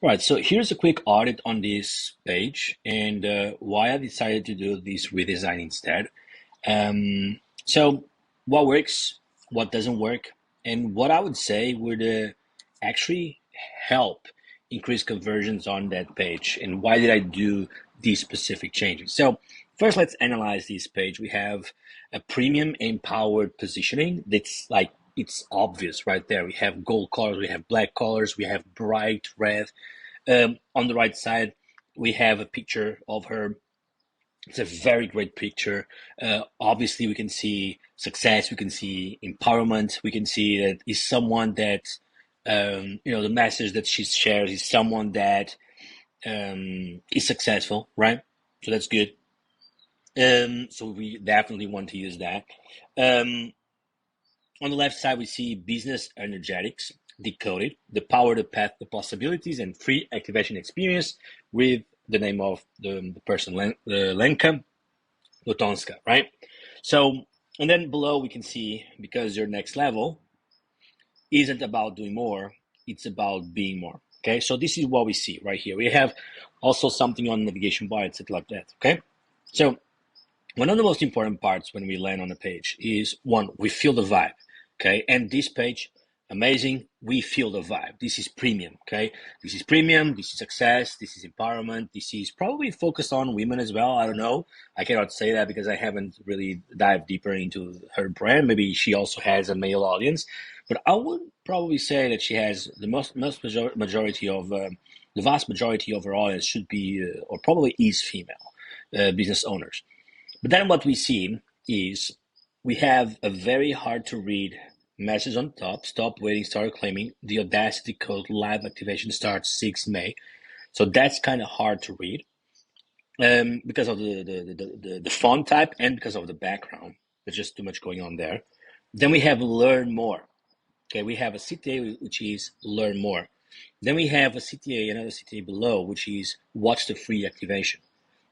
Right, so here's a quick audit on this page and why I decided to do this redesign instead. So what works, what doesn't work, and what I would say would actually help increase conversions on that page, and why did I do these specific changes? So first, let's analyze this page. We have a premium empowered positioning that's like it's obvious right there. We have gold colors, we have black colors, we have bright red. On the right side, we have a picture of her. It's a very great picture. Obviously, we can see success, we can see empowerment, we can see that is someone that, the message that she shares is someone that is successful, right? So that's good. So we definitely want to use that. Um, on the left side, we see business energetics decoded, the power, the path, the possibilities, and free activation experience with the name of the person, Lenka Lutonska, right? So, and then below we can see, because your next level isn't about doing more, it's about being more. Okay, so this is what we see right here. We have also something on navigation bar, etc. like that. Okay, so one of the most important parts when we land on a page is one, we feel the vibe. Okay, and this page, amazing, we feel the vibe. This is premium. Okay, this is premium, this is success, this is empowerment, this is probably focused on women as well. I don't know, I cannot say that because I haven't really dived deeper into her brand. Maybe she also has a male audience, but I would probably say that she has the majority of the vast majority of her audience should be or probably is female business owners. But then what we see is we have a very hard to read message on top. Stop waiting, start claiming. The Audacity code live activation starts 6 May. So that's kind of hard to read because of the font type and because of the background. There's just too much going on there. Then we have learn more. Okay, we have a CTA, which is learn more. Then we have a CTA, another CTA below, which is watch the free activation.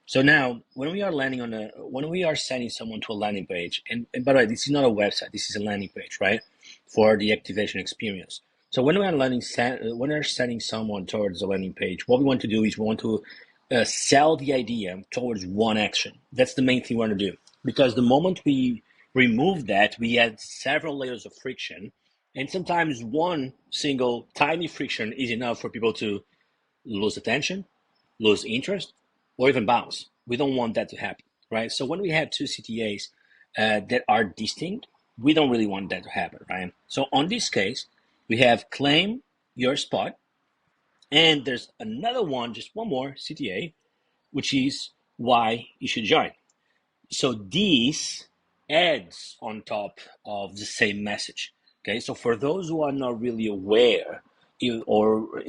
So now, when we are when we are sending someone to a landing page, and by the way, this is not a website, this is a landing page, right? For the activation experience. So when we are when we're sending someone towards a landing page, what we want to do is we want to sell the idea towards one action. That's the main thing we want to do. Because the moment we remove that, we add several layers of friction, and sometimes one single tiny friction is enough for people to lose attention, lose interest, or even bounce. We don't want that to happen, right? So when we have two CTAs that are distinct, we don't really want that to happen, right? So on this case, we have claim your spot, and there's another one, just one more CTA, which is why you should join. So these adds on top of the same message. Okay, so for those who are not really aware, or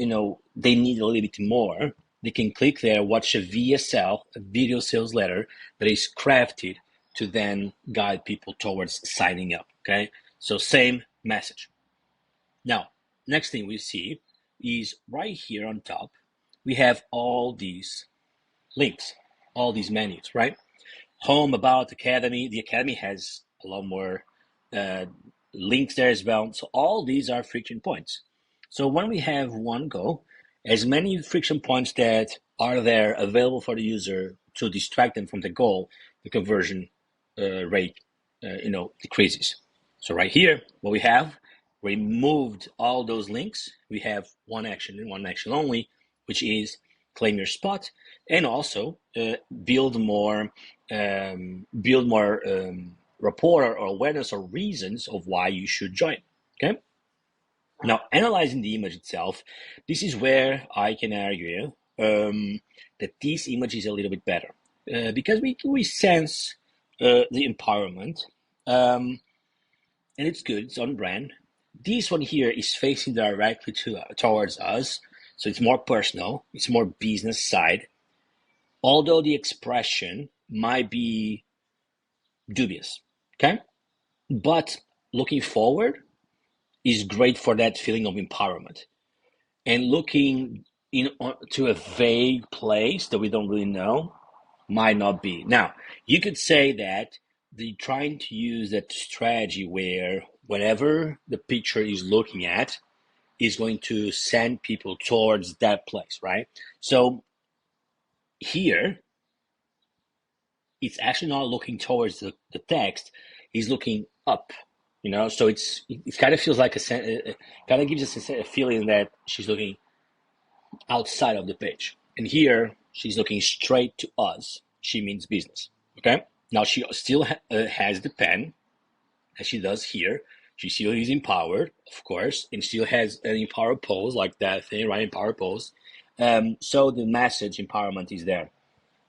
they need a little bit more, they can click there, watch a VSL, a video sales letter that is crafted to then guide people towards signing up. Okay, so same message. Now, next thing we see is right here on top, we have all these links, all these menus, right? Home, about, academy. The academy has a lot more uh, links there as well. So all these are friction points. So when we have one go, as many friction points that are there available for the user to distract them from the goal, the conversion rate, decreases. So right here, what we have, removed all those links. We have one action and one action only, which is claim your spot, and also build more rapport or awareness or reasons of why you should join. Okay. Now, analyzing the image itself, this is where I can argue that this image is a little bit better because we sense the empowerment, and it's good. It's on brand. This one here is facing directly towards us, so it's more personal. It's more business side. Although the expression might be dubious, okay? But looking forward is great for that feeling of empowerment. And looking to a vague place that we don't really know might not be. Now, you could say that they're trying to use that strategy where whatever the picture is looking at, is going to send people towards that place, right? So here, it's actually not looking towards the text, he's looking up, so it kind of feels like it kind of gives us a feeling that she's looking outside of the page. And here, she's looking straight to us. She means business, okay? Now, she still has the pen, as she does here. She still is empowered, of course, and still has an empowered pose, like that thing, right? Empowered pose. So the message empowerment is there.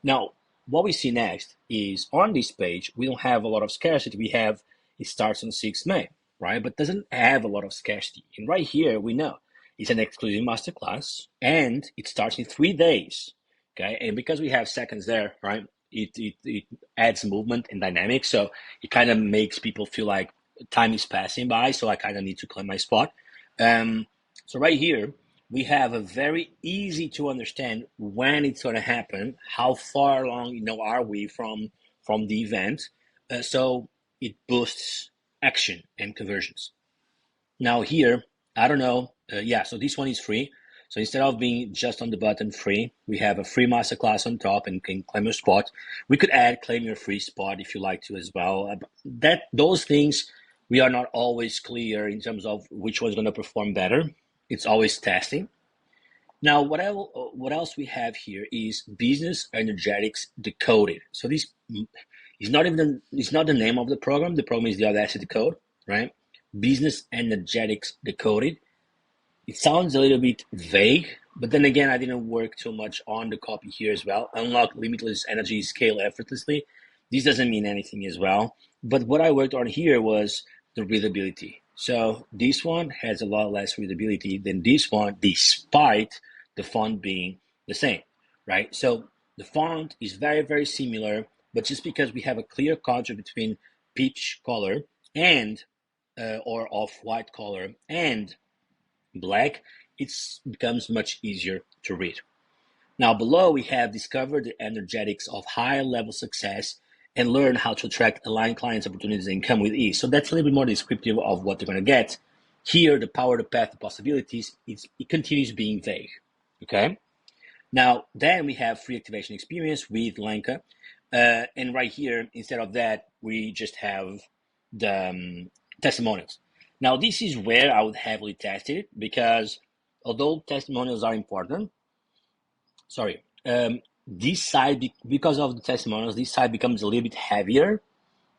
Now, what we see next is on this page, we don't have a lot of scarcity. It starts on 6 May, right? But doesn't have a lot of scarcity. And right here, we know it's an exclusive masterclass and it starts in 3 days, okay? And because we have seconds there, right, it adds movement and dynamic. So it kind of makes people feel like time is passing by. So I kind of need to claim my spot. So right here, we have a very easy to understand when it's going to happen, how far along are we from the event, so it boosts action and conversions. Now here, I don't know, so this one is free. So instead of being just on the button free, we have a free masterclass on top and can claim your spot. We could add claim your free spot if you like to as well. Those things, we are not always clear in terms of which one's going to perform better. It's always testing. Now, what else we have here is business energetics decoded. So this is not the name of the program. The program is the Audacity code, right? Business energetics decoded. It sounds a little bit vague, but then again, I didn't work too much on the copy here as well. Unlock limitless energy, scale effortlessly. This doesn't mean anything as well. But what I worked on here was the readability. So this one has a lot less readability than this one, despite the font being the same, right? So the font is very, very similar, but just because we have a clear contrast between peach color and or off-white color and black, it becomes much easier to read. Now below we have discovered the energetics of high level success and learn how to attract aligned clients, opportunities, and income with ease. So that's a little bit more descriptive of what they're going to get. Here, the power, the path, the possibilities, it continues being vague. Okay. Now, then we have free activation experience with Lenka. And right here, instead of that, we just have the testimonials. Now, this is where I would heavily test it because although testimonials are important, this side, because of the testimonials, this side becomes a little bit heavier,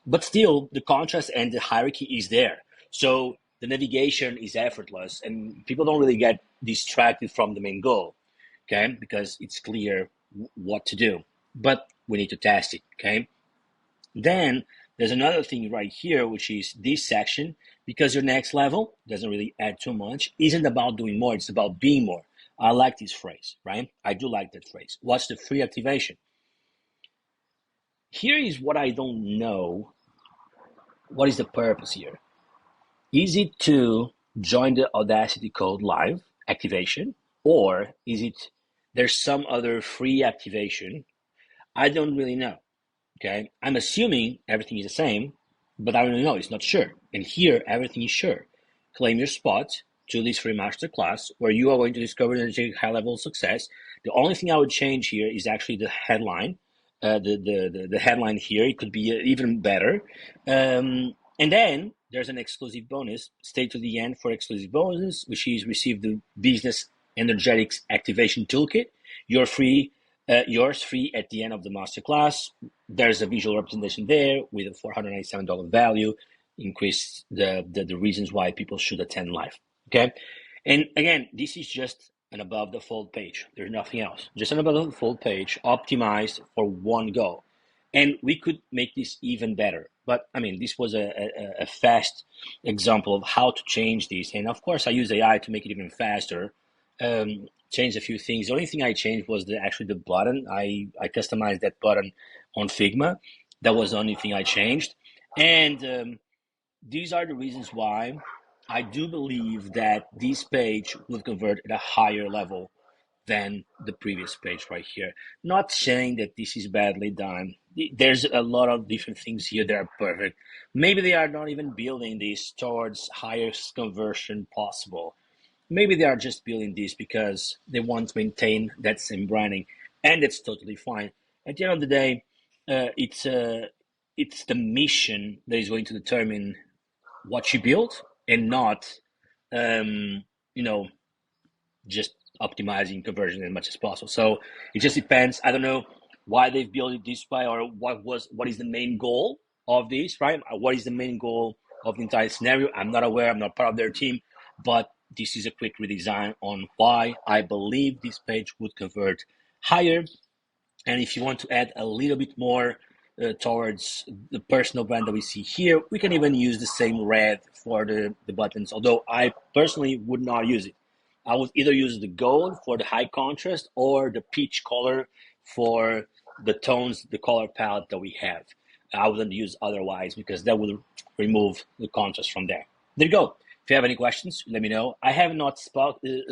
but still the contrast and the hierarchy is there. So the navigation is effortless and people don't really get distracted from the main goal, okay? Because it's clear what to do, but we need to test it, okay? Then there's another thing right here, which is this section, because your next level doesn't really add too much, isn't about doing more, it's about being more. I like this phrase, right? I do like that phrase. What's the free activation? Here is what I don't know. What is the purpose here? Is it to join the Audacity Code live activation, or is it there's some other free activation? I don't really know. Okay, I'm assuming everything is the same, but I don't really know. It's not sure. And here, everything is sure. Claim your spot to this free masterclass where you are going to discover and achieve high-level success. The only thing I would change here is actually the headline. The headline here, it could be even better. And then there's an exclusive bonus. Stay to the end for exclusive bonus, which is receive the Business Energetics Activation Toolkit. Yours free at the end of the masterclass. There's a visual representation there with a $497 value. Increase the reasons why people should attend live. Okay, and again, this is just an above the fold page. There's nothing else. Just an above the fold page optimized for one go. And we could make this even better. But I mean, this was a fast example of how to change this. And of course, I use AI to make it even faster. Changed a few things. The only thing I changed was actually the button. I customized that button on Figma. That was the only thing I changed. And these are the reasons why I do believe that this page will convert at a higher level than the previous page right here. Not saying that this is badly done. There's a lot of different things here that are perfect. Maybe they are not even building this towards highest conversion possible. maybe they are just building this because they want to maintain that same branding, and it's totally fine. At the end of the day, it's the mission that is going to determine what you build, and not um, you know just optimizing conversion as much as possible. So it just depends. I don't know why they've built it this way, or what is the main goal of this, right? What is the main goal of the entire scenario? I'm not aware. I'm not part of their team, but this is a quick redesign on why I believe this page would convert higher. And if you want to add a little bit more towards the personal brand that we see here, we can even use the same red for the buttons, although I personally would not use it. I would either use the gold for the high contrast or the peach color for the tones, the color palette that we have. I wouldn't use otherwise because that would remove the contrast from there. There you go. If you have any questions, let me know. I have not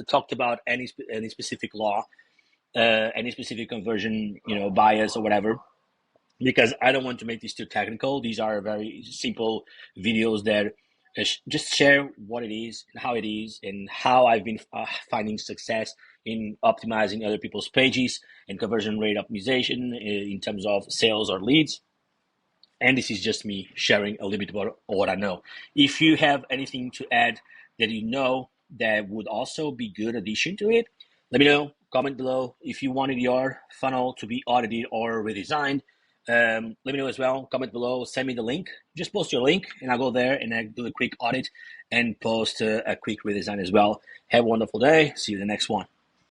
talked about any specific law, any specific conversion, bias or whatever, because I don't want to make this too technical. These are very simple videos that just share what it is and how it is and how I've been finding success in optimizing other people's pages and conversion rate optimization in terms of sales or leads. And this is just me sharing a little bit about what I know. If you have anything to add that that would also be good addition to it, let me know. Comment below. If you wanted your funnel to be audited or redesigned, let me know as well. Comment below. Send me the link. Just post your link, and I'll go there and I do a quick audit and post a quick redesign as well. Have a wonderful day. See you in the next one.